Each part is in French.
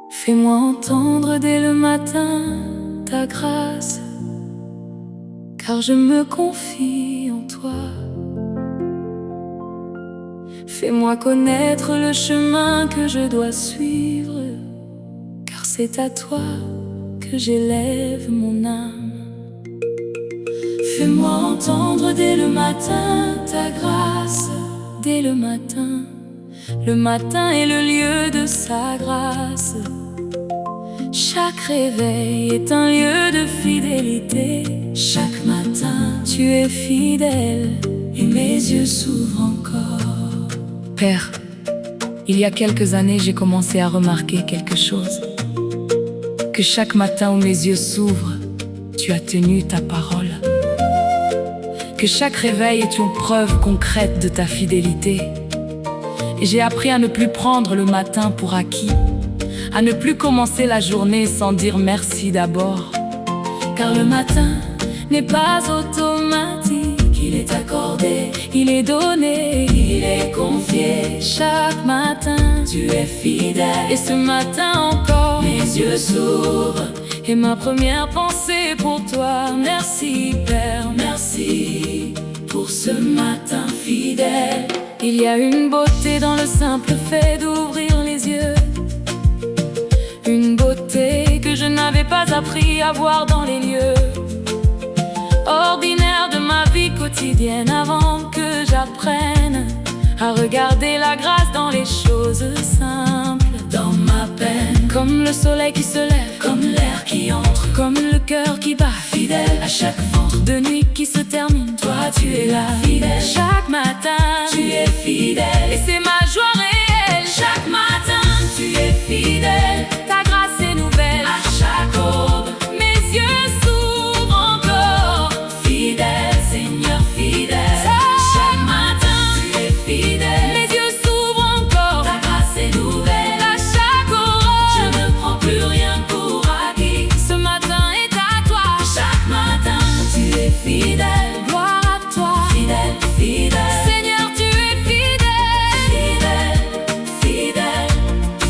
Fais-moi entendre dès le matin ta grâce, car je me confie en toi. Fais-moi connaître le chemin que je dois suivre, car c'est à toi que j'élève mon âme. Fais-moi entendre dès le matin ta grâce, dès le matin. Le matin est le lieu de sa grâce. Chaque réveil est un lieu de fidélité. Chaque matin, tu es fidèle et mes yeux s'ouvrent encore. Père, il y a quelques années, j'ai commencé à remarquer quelque chose. Que chaque matin où mes yeux s'ouvrent, tu as tenu ta parole. Que chaque réveil est une preuve concrète de ta fidélité. Et j'ai appris à ne plus prendre le matin pour acquis, à ne plus commencer la journée sans dire merci d'abord. Car le matin n'est pas automatique, il est accordé, il est donné, il est confié. Chaque matin, tu es fidèle, et ce matin encore, mes yeux s'ouvrent, et ma première pensée pour toi. Merci Père, merci pour ce matin fidèle. Il y a une beauté dans le simple fait d'ouvrir les yeux, une beauté que je n'avais pas appris à voir dans les lieux ordinaires de ma vie quotidienne, avant que j'apprenne à regarder la grâce dans les choses simples. Dans ma peine, comme le soleil qui se lève, comme l'air qui entre, comme le cœur qui bat, fidèle à chaque ventre de nuit qui se termine. Toi tu es là, fidèle. Chaque matin, tu es fidèle, et c'est ma joie réelle. Chaque matin, tu es fidèle, ta grâce est nouvelle. À chaque aube, mes yeux s'ouvrent encore. Fidèle, Seigneur fidèle. Chaque matin, tu es fidèle, mes yeux s'ouvrent encore. Ta grâce est nouvelle. À chaque aurore, je ne prends plus rien pour acquis. Ce matin est à toi. Chaque matin, tu es fidèle. Gloire à toi, fidèle, fidèle. Seigneur, tu es fidèle, fidèle, fidèle,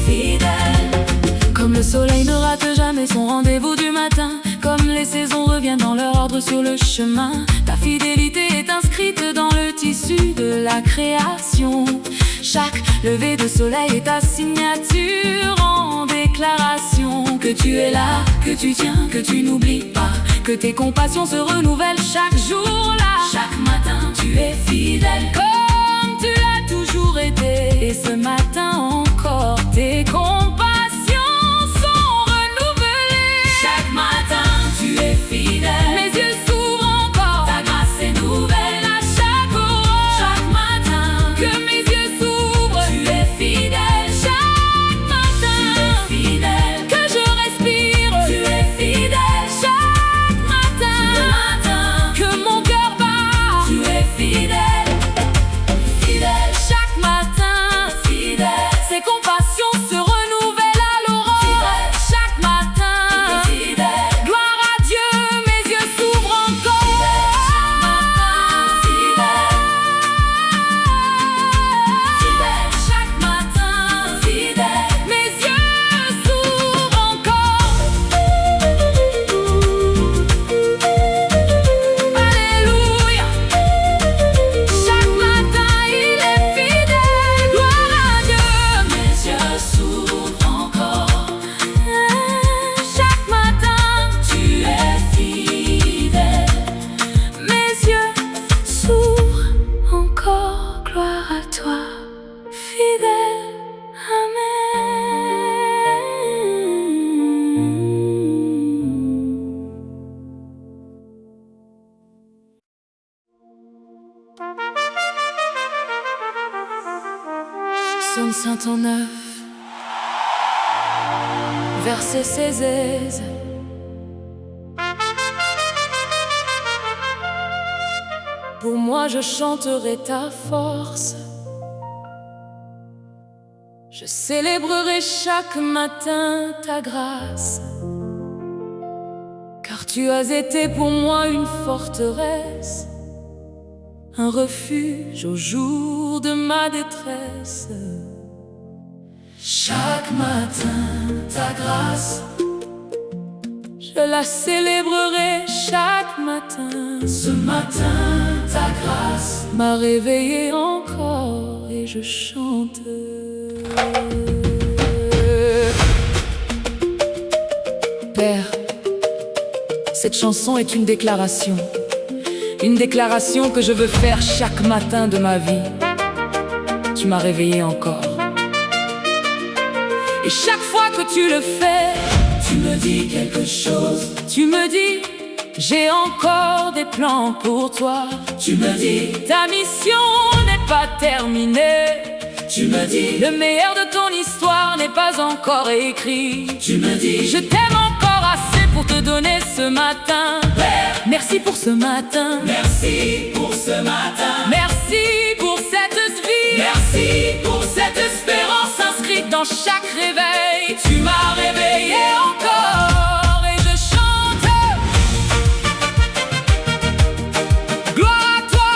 fidèle. Comme le soleil ne rate jamais son rendez-vous du matin, comme les saisons reviennent dans leur ordre sur le chemin, ta fidélité est inscrite dans le tissu de la création. Chaque lever de soleil est ta signature en déclaration. Que tu es là, que tu tiens, que tu n'oublies pas, que tes compassions se renouvellent chaque jour là. Chaque matin, tu es fidèle, comme tu l'as toujours été. Et ce matin encore, tes compassions sont renouvelées. Chaque matin, tu es fidèle, mes yeux s'ouvrent encore. Ta grâce est nouvelle à chaque aurore. Chaque matin, que mes yeux s'ouvrent, tu es fidèle. Chaque matin, tu es fidèle, que je respire, tu es fidèle. Chaque matin, que mon cœur bat, tu es fidèle, fidèle. Chaque matin, fidèle, ses compassions se renouvellent à l'aurore. Chaque matin, fidèle, gloire à Dieu, mes yeux s'ouvrent encore. Chaque matin, fidèle, mes yeux s'ouvrent encore. Alléluia. Chaque matin, il est fidèle. Gloire à Dieu, mes yeux s'ouvrent encore. Chaque matin, tu es fidèle, mes yeux s'ouvrent encore. Gloire à toi, fidèle. Amen. Psaume 109, verset 16. Pour moi, je chanterai ta force. Je célébrerai chaque matin ta grâce. Car Tu as été pour moi une forteresse, un refuge au jour de ma détresse. Chaque matin, ta grâce, je la célébrerai chaque matin. Ce matin, ta grâce m'a réveillé encore et je chante. Père, cette chanson est une déclaration que je veux faire chaque matin de ma vie. Tu m'as réveillé encore. Et chaque fois que tu le fais, tu me dis quelque chose. Tu me dis, j'ai encore des plans pour toi. Tu me dis, ta mission n'est pas terminée. Tu me dis, le meilleur de ton histoire n'est pas encore écrit. Tu me dis, je t'aime encore assez pour te donner ce matin. Père, merci pour ce matin. Merci pour ce matin. Merci pour cette vie. Merci pour cette espérance inscrite dans chaque réveil. Tu m'as réveillé encore et je chante. Gloire à toi.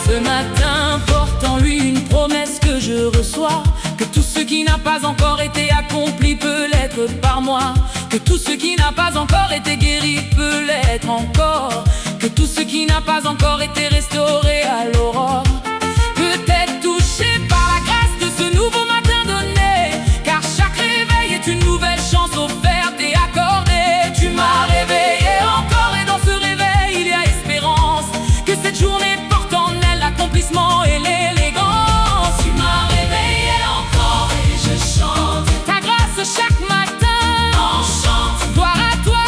Ce matin porte en lui une promesse que je reçois, que tout ce qui n'a pas encore été accompli peut l'être par moi, que tout ce qui n'a pas encore été guéri peut l'être encore, que tout ce qui n'a pas encore été restauré à l'aurore peut être touché par la grâce de ce nouveau matin donné, car chaque réveil est une nouvelle chance offerte et accordée. Tu m'as réveillé encore et dans ce réveil il y a espérance, que cette journée porte en elle l'accomplissement et l'élégance. Tu m'as réveillé encore et je chante ta grâce chaque matin. On chante gloire à toi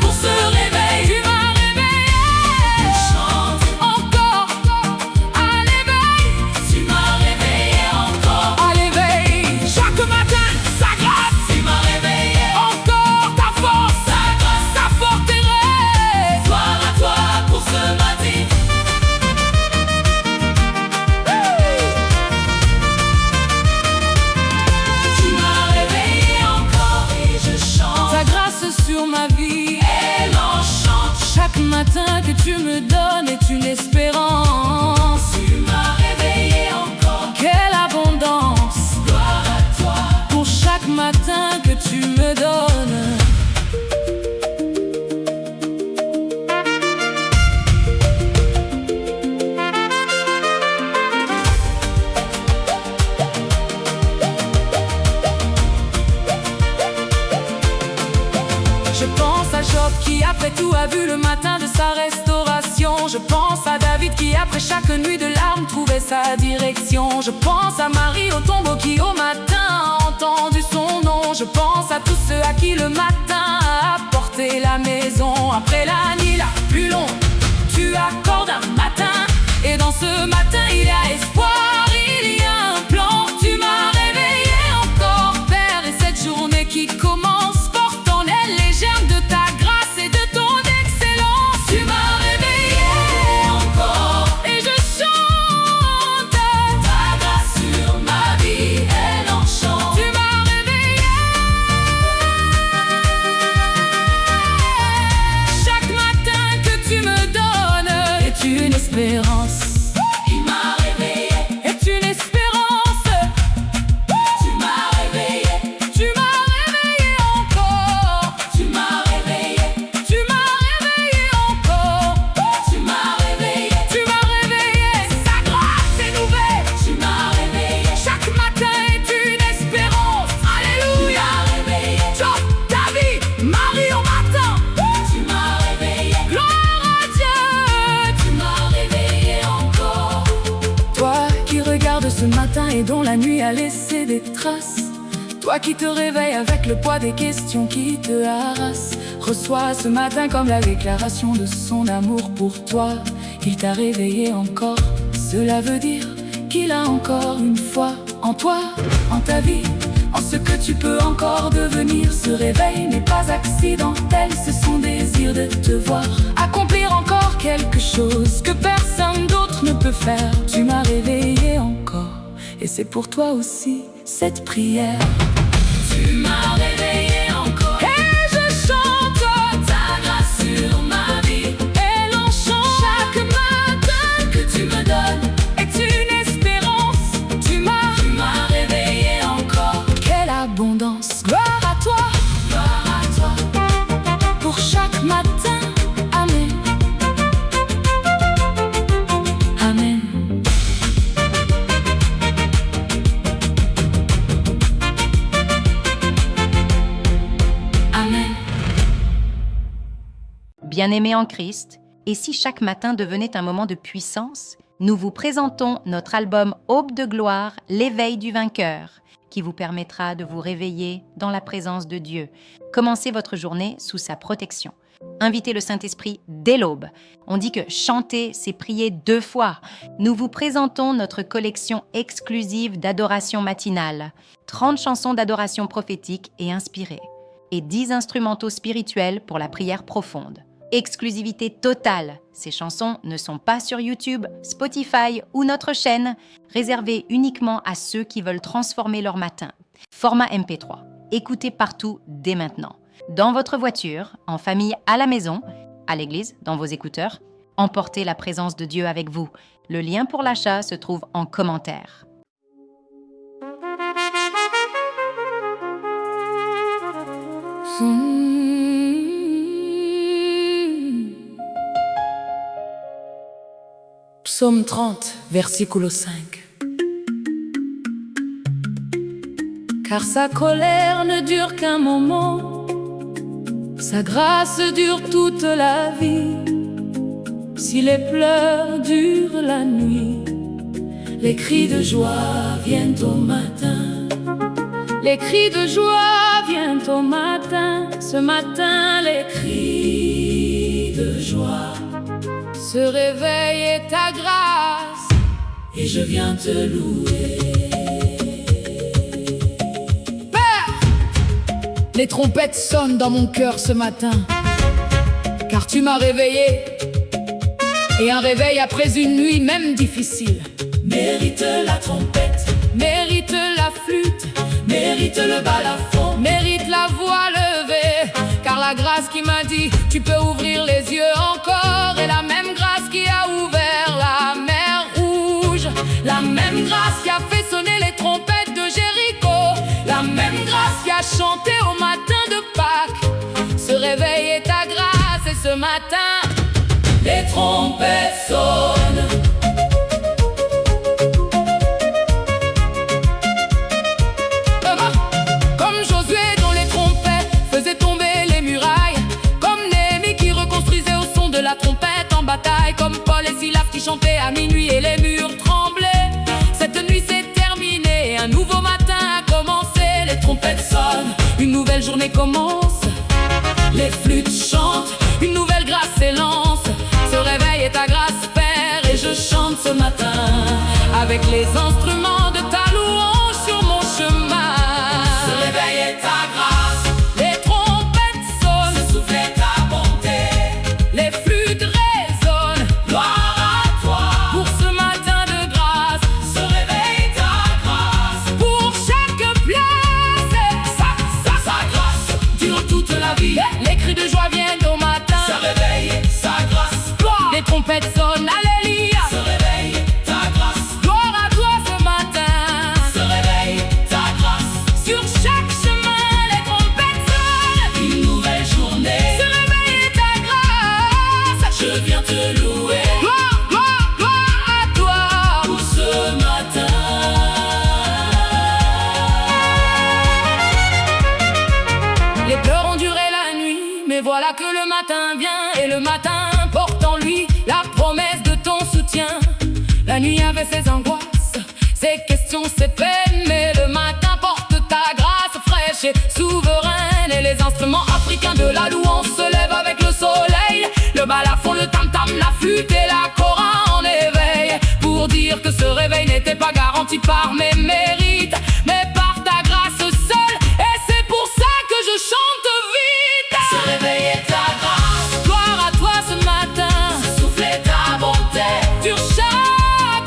pour ce réveil. Tu m'as réveillé, je chante encore à l'éveil. Tu m'as réveillé encore à l'éveil. Chaque matin sa grâce. Tu m'as réveillé encore ta force, ta grâce, ta forteresse. Gloire à toi pour ce matin. Sur ma vie, elle enchante. Chaque matin que tu me donnes est une espérance. Tu m'as réveillé encore. Quelle abondance. Gloire à toi pour chaque matin que tu me donnes. Je pense à Job qui après tout a vu le matin de sa restauration. Je pense à David qui après chaque nuit de larmes trouvait sa direction. Je pense à Marie au tombeau qui au matin a entendu son nom. Je pense à tous ceux à qui le matin a apporté la maison. Après la nuit la plus longue, tu accordes un matin. Et dans ce matin il y a espoir, il y a un plan. Tu m'as réveillé encore, Père, et cette journée qui commence porte en elle les germes de ta grâce et de ton excellence. Tu m'as réveillé encore et je chante ta grâce sur ma vie, elle enchante. Tu m'as réveillé. Chaque matin que tu me donnes est une espérance. Il m'a réveillé. Est une espérance. Tu m'as réveillé. Tu m'as réveillé encore. Tu m'as réveillé. Tu m'as réveillé encore. Tu m'as réveillé. Tu m'as réveillé. Sa grâce est nouvelle. Tu m'as réveillé. Chaque matin est une espérance. Alléluia. Tu m'as réveillé. Job, David, Marie au matin. Tu m'as réveillé. Gloire à Dieu. Tu m'as réveillé encore. Toi qui regardes ce matin et dont la nuit a laissé des traces. Toi qui te réveilles avec le poids des questions qui te harassent. Reçois ce matin comme la déclaration de son amour pour toi. Il t'a réveillé encore. Cela veut dire qu'il a encore une foi en toi, en ta vie, en ce que tu peux encore devenir. Ce réveil n'est pas accidentel, c'est son désir de te voir accomplir encore quelque chose que personne d'autre faire. Tu m'as réveillé encore, et c'est pour toi aussi cette prière. Tu m'as réveillé encore, Et je chante ta grâce sur ma vie. et l'on chante. Chaque matin que tu me donnes Est une espérance. Tu m'as réveillé encore. quelle abondance. Gloire à toi Gloire à toi. pour chaque matin. Amen. Amen. Amen. Bien-aimés en Christ, et si chaque matin devenait un moment de puissance, nous vous présentons notre album Aube de gloire, l'éveil du vainqueur, qui vous permettra de vous réveiller dans la présence de Dieu. Commencez votre journée sous sa protection. Invitez le Saint-Esprit dès l'aube. On dit que chanter, c'est prier 2 fois. Nous vous présentons notre collection exclusive d'adoration matinale. 30 chansons d'adoration prophétique et inspirées. Et 10 instrumentaux spirituels pour la prière profonde. Exclusivité totale. Ces chansons ne sont pas sur YouTube, Spotify ou notre chaîne, réservées uniquement à ceux qui veulent transformer leur matin. Format MP3. Écoutez partout dès maintenant. Dans votre voiture, en famille, à la maison, à l'église, dans vos écouteurs. Emportez la présence de Dieu avec vous. Le lien pour l'achat se trouve en commentaire. Psaume 30, versiculo 5. Car sa colère ne dure qu'un moment, sa grâce dure toute la vie. Si les pleurs durent la nuit, les cris de joie viennent au matin. Les cris de joie viennent au matin. Ce matin, les cris de joie se réveille ta grâce, Et je viens te louer. Père, les trompettes sonnent dans mon cœur ce matin, car tu m'as réveillé, et un réveil après une nuit même difficile Mérite la trompette, mérite la flûte, mérite le balafon, mérite la voix levée, car la grâce qui m'a dit tu peux ouvrir les yeux encore est la même grâce qui a ouvert la mer rouge, la même grâce qui a fait sonner les trompettes de Jéricho, la même grâce qui a chanté au matin de Pâques. Ce réveil est ta grâce, et ce matin les trompettes sonnent. Comme Josué dont les trompettes faisaient tomber les murailles, comme Néhémie qui reconstruisait au son de la trompette en bataille, comme Paul et Silas qui chantaient à minuit et les murs tremblaient. Cette nuit s'est terminée, un nouveau matin a commencé. Les trompettes sonnent, une nouvelle journée commence. Les flûtes chantent, une nouvelle grâce s'élance. Ce réveil est ta grâce, Père, et je chante ce matin avec les instruments de ta louange sur mon chemin. Ce réveil est ta grâce, Les trompettes sonnent, ce souffle est ta bonté. les flûtes résonnent Gloire à toi, pour ce matin de grâce. ce réveil est ta grâce. Pour chaque place, Sa grâce dure toute la vie. les cris de joie viennent au matin. Ce réveil est sa grâce. Gloire. Les trompettes sonnent, alléluia. Ce réveil est ta grâce. Gloire à toi ce matin. Ce réveil est ta grâce. Sur chaque chemin, les trompettes sonnent. Une nouvelle journée, Ce réveil est ta grâce. je viens te louer. Gloire, gloire, gloire à toi. Pour ce matin, Les pleurs ont duré la nuit, mais voilà que le matin vient, et le matin porte en lui la promesse de ton soutien. La nuit avait ses angoisses, ses questions, ses peines, mais le matin porte ta grâce fraîche et souveraine. Et les instruments africains de la louange se lèvent avec le soleil. Le balafon, le tam-tam, la flûte et la kora en éveil, pour dire que ce réveil n'était pas garanti par mes mérites, mais par ta grâce seule. Et c'est pour ça que je chante vite. ce réveil est ta grâce. Gloire à toi ce matin, Ce souffle est ta bonté. sur chaque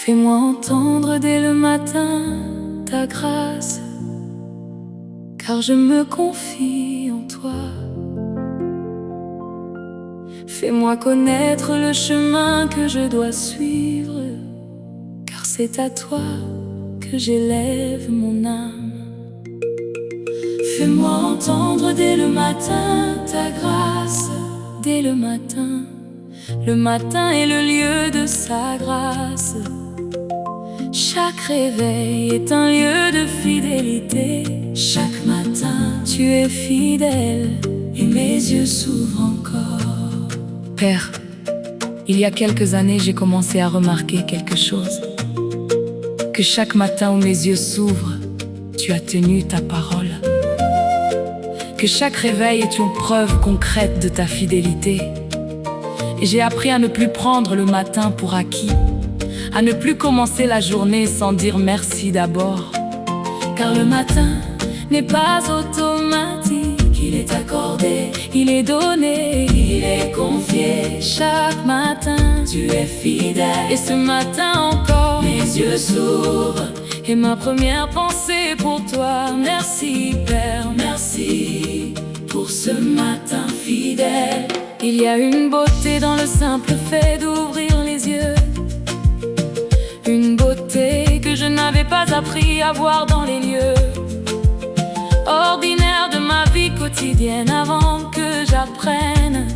Fais-moi entendre dès le matin ta grâce, car je me confie en toi. Fais-moi connaître le chemin que je dois suivre, car c'est à toi que j'élève mon âme. Fais-moi entendre dès le matin ta grâce, dès le matin. Le matin est le lieu de sa grâce. Chaque réveil est un lieu de fidélité. Chaque matin, tu es fidèle et mes yeux s'ouvrent encore. Père, il y a quelques années, j'ai commencé à remarquer quelque chose. Que chaque matin où mes yeux s'ouvrent, tu as tenu ta parole. Que chaque réveil est une preuve concrète de ta fidélité. Et j'ai appris à ne plus prendre le matin pour acquis, à ne plus commencer la journée sans dire merci d'abord. Car le matin n'est pas automatique, il est accordé, il est donné, il est confié. Chaque matin, tu es fidèle, et ce matin encore, mes yeux s'ouvrent, et ma première pensée pour toi. Merci Père, merci pour ce matin fidèle. Il y a une beauté dans le simple fait d'ouvrir les yeux, une beauté que je n'avais pas appris à voir dans les lieux ordinaires de ma vie quotidienne, avant que j'apprenne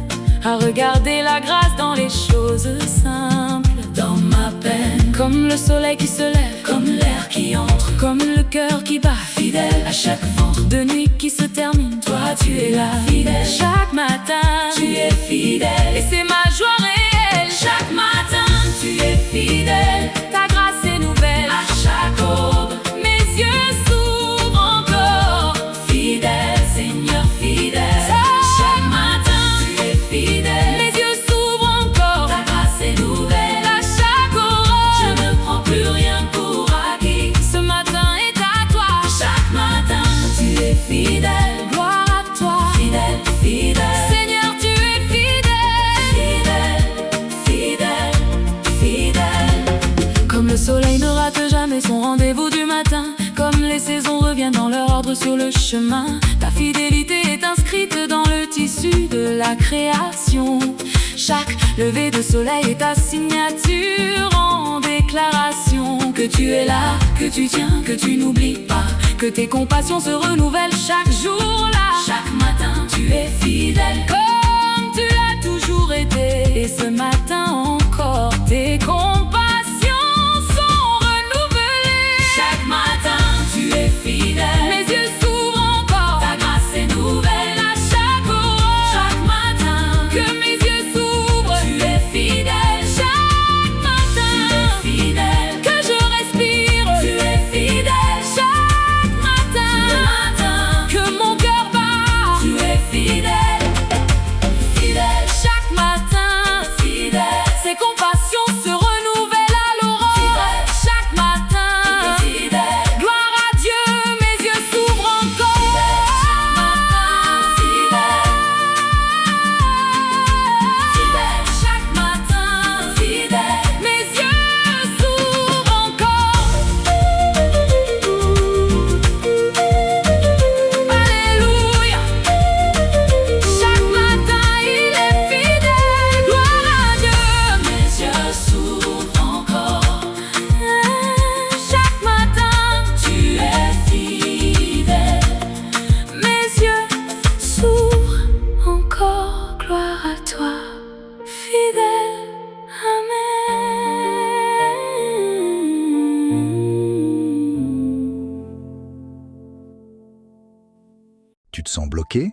à regarder la grâce dans les choses simples. Dans ma peine, comme le soleil qui se lève, comme l'air qui entre, comme le cœur qui bat, fidèle à chaque ventre de nuit qui se termine. Toi tu es là, fidèle. Chaque matin, tu es fidèle, et c'est ma joie réelle. Chaque matin, tu es fidèle, ta grâce est nouvelle. À chaque aube, mes yeux s'ouvrent encore. Fidèle, Seigneur fidèle. Chaque matin, tu es fidèle, mes yeux s'ouvrent encore. Ta grâce est nouvelle. À chaque aurore, je ne prends plus rien pour acquis. Ce matin est à toi. Chaque matin, tu es fidèle. Gloire à toi, fidèle, fidèle. Seigneur, tu es fidèle, fidèle, fidèle, fidèle. Comme le soleil ne rate jamais son rendez-vous du matin, comme les saisons reviennent dans leur ordre sur le chemin, ta fidélité est inscrite dans le tissu de la création. Chaque lever de soleil est ta signature en déclaration. Que tu es là, que tu tiens, que tu n'oublies pas, que tes compassions se renouvellent chaque jour là. Chaque matin, tu es fidèle, comme tu l'as toujours été. Et ce matin encore, tes compassions sont renouvelées. Chaque matin, tu es fidèle, mes yeux s'ouvrent encore. Ta grâce est nouvelle à chaque aurore. Chaque matin, que mes yeux s'ouvrent, tu es fidèle. Chaque matin, tu es fidèle, que je respire, tu es fidèle. Chaque matin, que mon cœur bat, tu es fidèle, fidèle. Chaque matin, fidèle, ses compassions se renouvellent à l'aurore. Chaque matin, fidèle, gloire à Dieu, mes yeux s'ouvrent encore. Chaque matin, fidèle, mes yeux s'ouvrent encore. Alléluia. Chaque matin, il est fidèle. Gloire à Dieu, mes yeux s'ouvrent encore. Chaque matin, tu es fidèle, mes yeux s'ouvrent encore. Gloire à toi, fidèle. Amen. Tu te sens bloqué?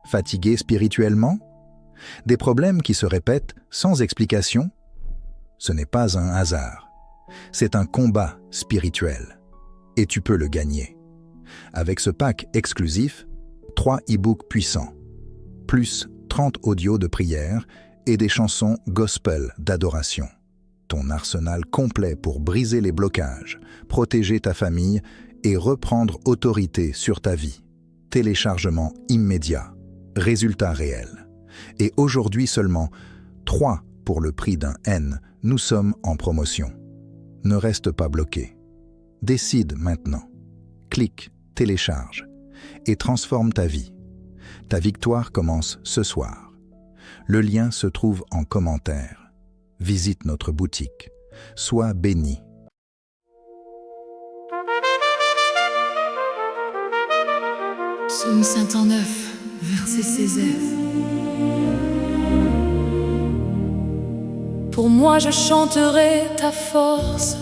Fatigué spirituellement? Des problèmes qui se répètent sans explication? Ce n'est pas un hasard. C'est un combat spirituel. Et tu peux le gagner. Avec ce pack exclusif, 3 e-books puissants, plus 30 audios de prière et des chansons gospel d'adoration. Ton arsenal complet pour briser les blocages, protéger ta famille et reprendre autorité sur ta vie. Téléchargement immédiat, résultat réel. Et aujourd'hui seulement, 3 pour le prix d'un N, nous sommes en promotion. Ne reste pas bloqué. Décide maintenant. Clique, télécharge et transforme ta vie. Ta victoire commence ce soir. Le lien se trouve en commentaire. Visite notre boutique. Sois béni. Psaume 59, verset 16. Pour moi je chanterai ta force,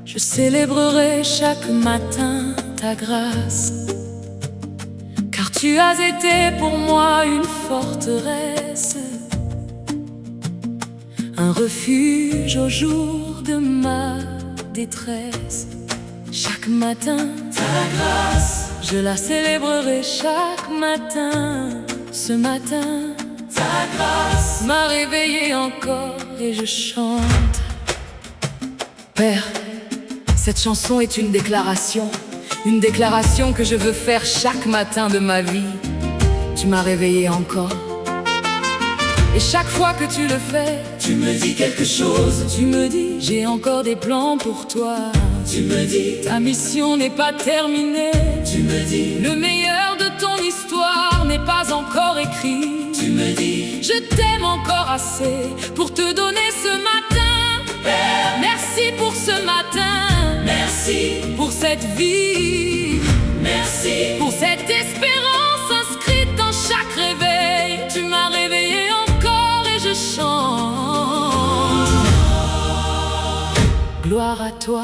je célébrerai chaque matin ta grâce, car tu as été pour moi une forteresse, un refuge au jour de ma détresse. Chaque matin, ta grâce, je la célébrerai chaque matin. Ce matin, ta grâce m'a réveillé encore et je chante. Père, cette chanson est une déclaration que je veux faire chaque matin de ma vie. Tu m'as réveillé encore. Et chaque fois que tu le fais, tu me dis quelque chose. Tu me dis, j'ai encore des plans pour toi. Tu me dis, ta mission n'est pas terminée. Tu me dis, le meilleur de ton histoire n'est pas encore écrit. Tu me dis, je t'aime encore assez pour te donner ce matin. Père, merci pour ce matin. Merci pour cette vie. Merci pour cette espérance inscrite dans chaque réveil. Tu m'as réveillé encore et je chante. Gloire à toi.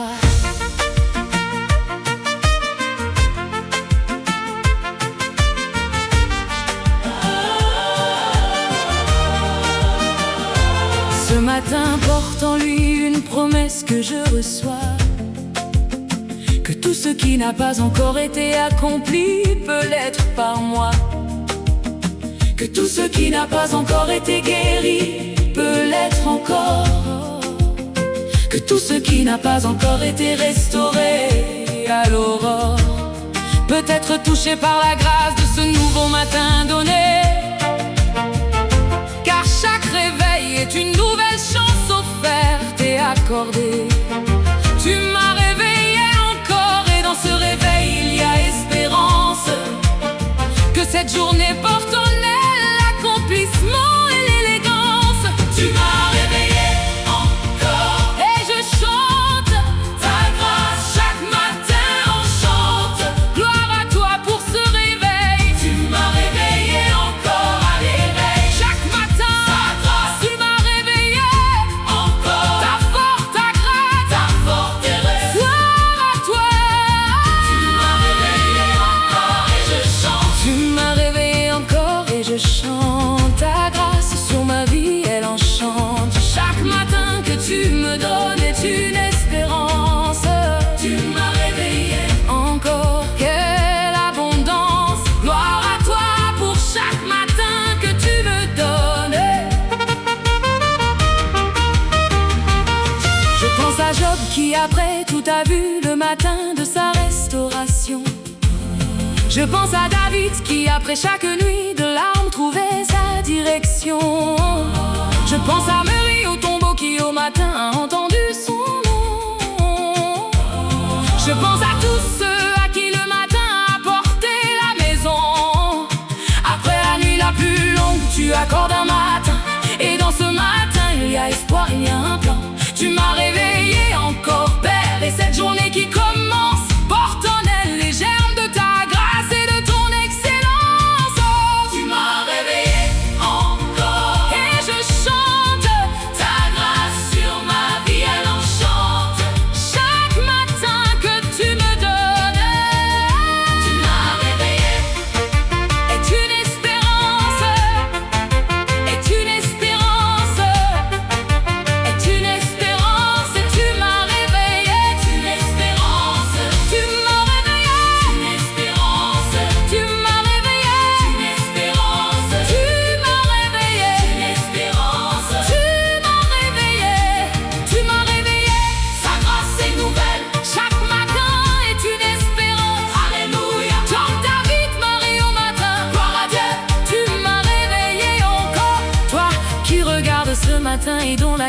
Ce matin porte en lui une promesse que je reçois, que tout ce qui n'a pas encore été accompli peut l'être par moi, que tout ce qui n'a pas encore été guéri peut l'être encore, que tout ce qui n'a pas encore été restauré à l'aurore peut être touché par la grâce de ce nouveau matin donné. Car chaque réveil est une nouvelle chance offerte et accordée. Tu m'as réveillé encore et dans ce réveil il y a espérance. Que cette journée porte en elle l'accomplissement et l'élégance. Tu m'as réveillé encore et je chante ta grâce. Chaque matin on chante. Gloire à toi pour ce réveil. Tu m'as réveillé encore à l'éveil. Chaque matin ta grâce. Tu m'as réveillé encore. Ta force, ta grâce, ta forteresse. Gloire à toi. Tu m'as réveillé encore et je chante. Tu m'as réveillé encore et je chante. Ta grâce sur ma vie, elle enchante. Chaque matin que tu me donnes est une espérance. Tu m'as réveillé encore, quelle abondance. Gloire à toi pour chaque matin que tu me donnes. Je pense à Job qui après tout a vu le matin de sa restauration. Je pense à David qui après chaque nuit de larmes trouvait sa direction. Je pense à Marie au tombeau qui au matin a entendu son nom. Je pense à tous ceux à qui le matin a porté la maison. Après la nuit la plus longue, tu accordes un matin. Et dans ce matin, il y a espoir, il y a un plan. Tu m'as réveillé encore, Père, et cette journée qui commence porte en elle les germes de ta grâce et de ton excellence. Oh, tu m'as réveillé encore et je chante ta grâce sur ma vie, elle enchante. Chaque matin que tu me donnes, tu m'as réveillé, est une espérance, est une espérance, est une espérance.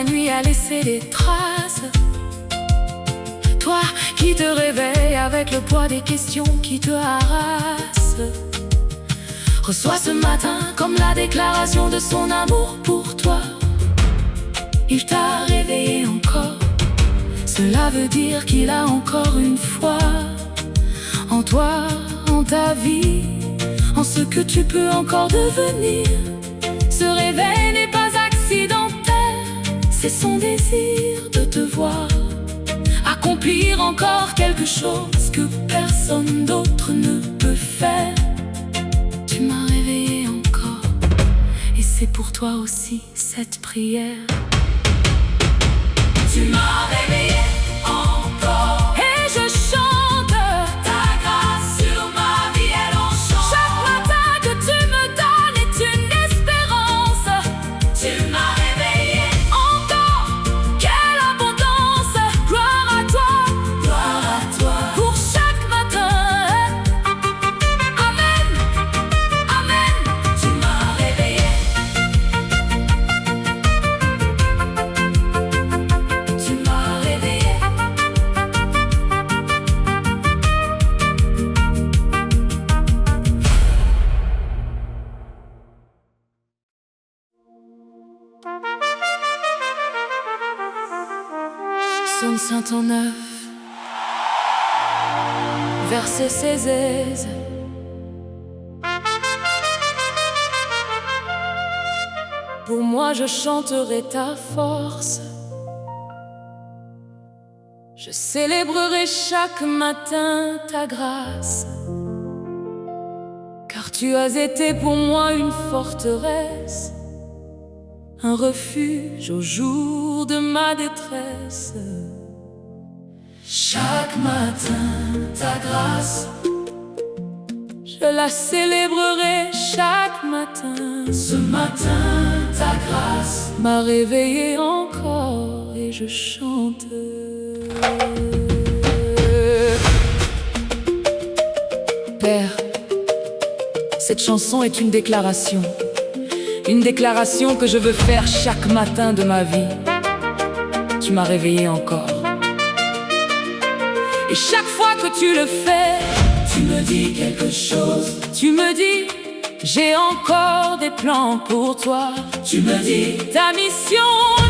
la nuit a laissé des traces. Toi qui te réveilles avec le poids des questions qui te harassent. Reçois ce matin comme la déclaration de son amour pour toi. Il t'a réveillé encore. Cela veut dire qu'il a encore une foi en toi, en ta vie, en ce que tu peux encore devenir. Ce réveil n'est pas accidentel, c'est son désir de te voir accomplir encore quelque chose que personne d'autre ne peut faire. Tu m'as réveillé encore, et c'est pour toi aussi cette prière. Tu m'as réveillé encore, et je chante ta grâce sur ma vie, elle enchante. Chaque matin que tu me donnes est une espérance. Tu m'as réveillé encore, quelle abondance. Gloire à toi, pour chaque matin. Amen, amen. Tu m'as réveillé. Tu m'as réveillé. Psaume 109, verset 16. Pour moi je chanterai ta force. Je célébrerai chaque matin ta grâce. Car tu as été pour moi une forteresse, un refuge au jour de ma détresse. Chaque matin, ta grâce, je la célébrerai chaque matin. Ce matin, ta grâce m'a réveillé encore et je chante. Père, cette chanson est une déclaration que je veux faire chaque matin de ma vie. Tu m'as réveillé encore. Et chaque fois que tu le fais, tu me dis quelque chose. Tu me dis, j'ai encore des plans pour toi. Tu me dis, ta mission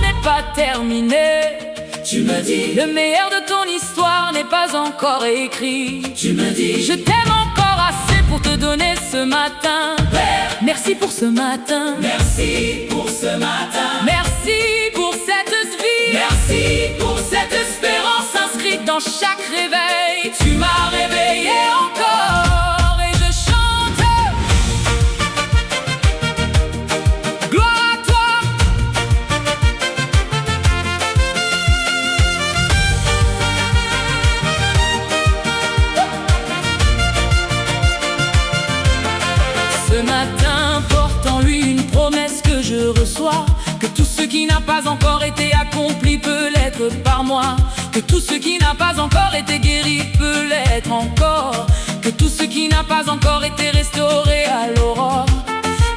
n'est pas terminée. Tu me dis, le meilleur de ton histoire n'est pas encore écrit. Tu me dis, je t'aime encore assez pour te donner ce matin. Père, merci pour ce matin. Merci pour ce matin. Merci pour cette vie. Merci pour cette espérance inscrite dans chaque réveil. Tu m'as réveillé encore et je chante. Gloire à toi. Ce matin porte en lui une promesse que je reçois, que tout ce qui n'a pas encore été accompli peut l'être par moi, que tout ce qui n'a pas encore été guéri peut l'être encore, que tout ce qui n'a pas encore été restauré à l'aurore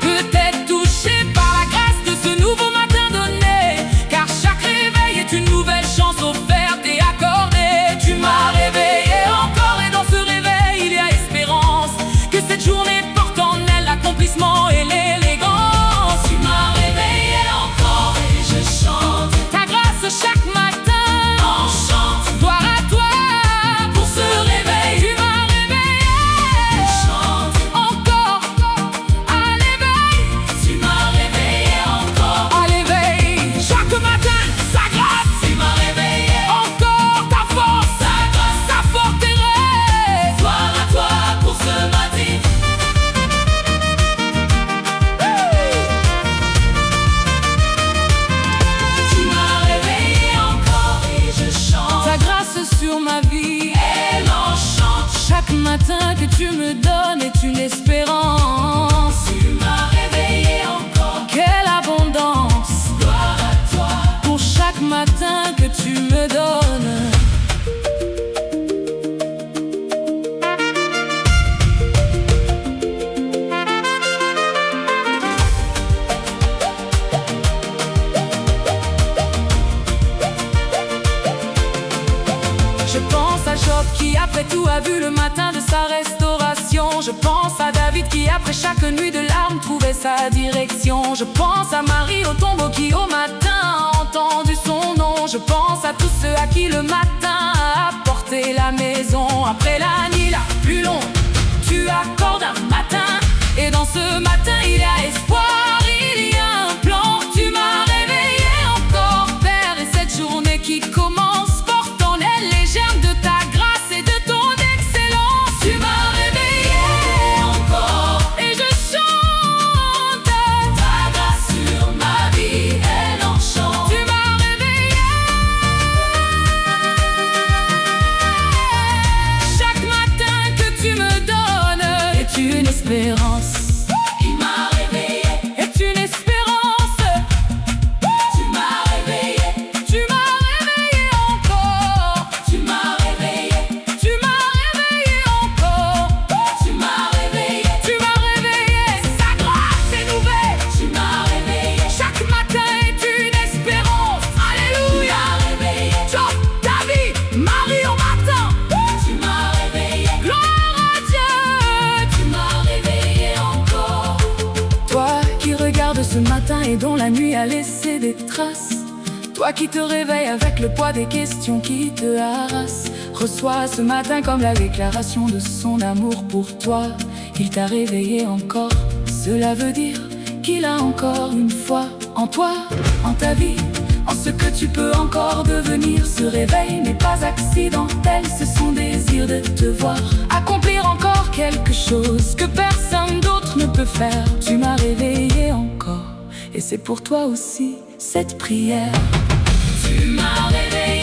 peut être touché par la grâce de ce nouveau matin donné, car chaque réveil est une nouvelle chance offerte et accordée. Tu m'as réveillé encore et dans ce réveil il y a espérance, que cette journée porte en elle l'accomplissement et l'élégance. Tu m'as réveillé encore et je chante ta grâce chaque matin. Enchante, gloire à toi pour ce réveil. Tu m'as réveillé. Je chante encore à l'éveil. Tu m'as réveillé encore à l'éveil. Chaque matin, sa grâce. Tu m'as réveillé encore ta force, ta grâce, ta forteresse. Gloire à toi pour ce matin. Tu m'as réveillé encore et je chante ta grâce sur ma vie. Elle enchante. Chaque matin que tu me donnes est une espérance. Tu m'as réveillé encore. Quelle abondance. Gloire à toi pour chaque matin que tu me donnes. à Job qui après tout a vu le matin de sa restauration. Je pense à David qui après chaque nuit de larmes trouvait sa direction. Je pense à Marie au tombeau qui au matin a entendu son nom. Je pense à tous ceux à qui le matin a apporté la maison. Après la nuit la plus longue, tu accordes un matin. Et dans ce matin il y a espoir, il y a un plan. Tu m'as réveillé encore, Père, et cette journée qui commence porte en elle les germes de ta grâce et de ton excellence. Tu m'as réveillé encore et je chante ta grâce sur ma vie, elle enchante. Tu m'as réveillé. Chaque matin que tu me donnes est une espérance. Il m'a réveillé, est une espérance. Tu m'as réveillé, tu m'as réveillé encore. Tu m'as réveillé, tu m'as réveillé encore. Tu m'as réveillé, tu m'as réveillé. Sa grâce est nouvelle. Tu m'as réveillé, chaque matin est une espérance. Alléluia. Tu m'as réveillé, Job, David, Marie au matin. Tu m'as réveillé, gloire à Dieu. Tu m'as réveillé encore. Toi qui regardes ce matin et dont la nuit a laissé des traces. Toi qui te réveilles avec le poids des questions qui te harassent. Reçois ce matin comme la déclaration de son amour pour toi. Il t'a réveillé encore. Cela veut dire qu'il a encore une foi en toi, en ta vie, en ce que tu peux encore devenir. Ce réveil n'est pas accidentel, c'est son désir de te voir accomplir encore quelque chose que personne d'autre ne peut faire. Tu m'as réveillé encore, et c'est pour toi aussi cette prière. Tu m'as réveillé.